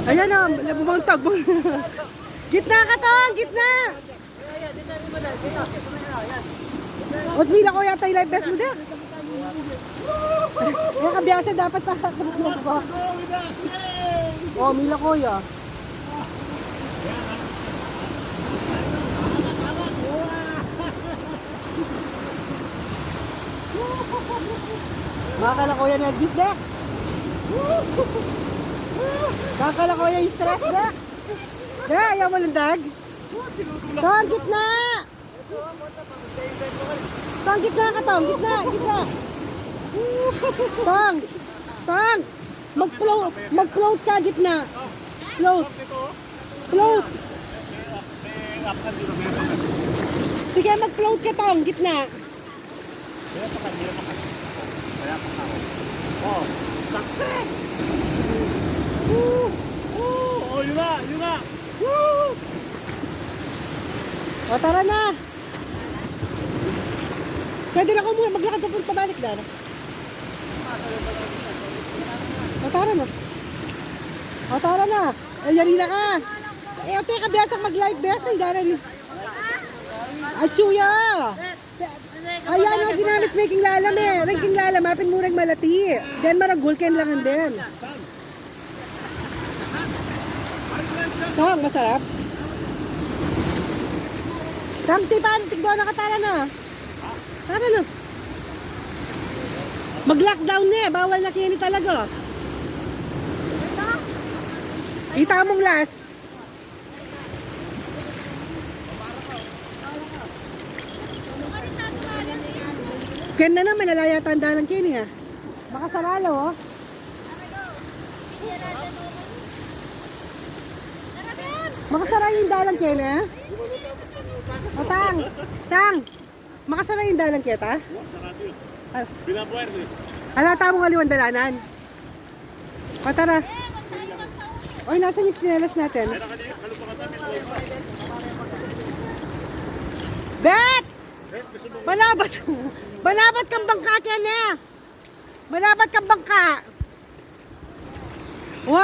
Ayan o, bumangtag. Gitna ka to, gitna. Ot Mila ko yata yung live best mo din. Yung kabiyasa dapat pa. Oh, Mila ko ya. Makakala ko yan yung bisdex. Kakala ko yung stress dex. Kaya ayaw mo landag. Tong, gitna. Tong, gitna ka, Tong. Gitna, gitna. Tong, Tong. Mag-float ka, gitna. Float. Float. Sige, mag-float ka, Tong. Gitna. Oh, success! Oh, yun na, yun na! O, tara na. Pwede na ko muna maglakad pa punta balik na. O, tara na. O, tara na. Ay, yari na ka. Eh, o, teka, biyasang mag-live best. Ay, dara ni. Ay, chuya. Ayan o, ginamit making lalam eh. Ranking lalam, mapin murang malati. Then, maragul ken lang din. Tang, masarap. Tang, tipan, tigdo na katara na. Tara na. Mag-lockdown na eh. Bawal na kini talaga. Kita mong last. Ken na naman, nalaya tanda ng kini ha. Makasaralo oh. Makasara yung dalang kene ha. O Tang, Tang. Makasara yung dalang kita? Halata mong aliwan dalanan. O tara. Oy, nasa yung sinelas natin. Bet! Manabat! Manabat kang bangka, Ken eh! Manabat kang bangka! Wow!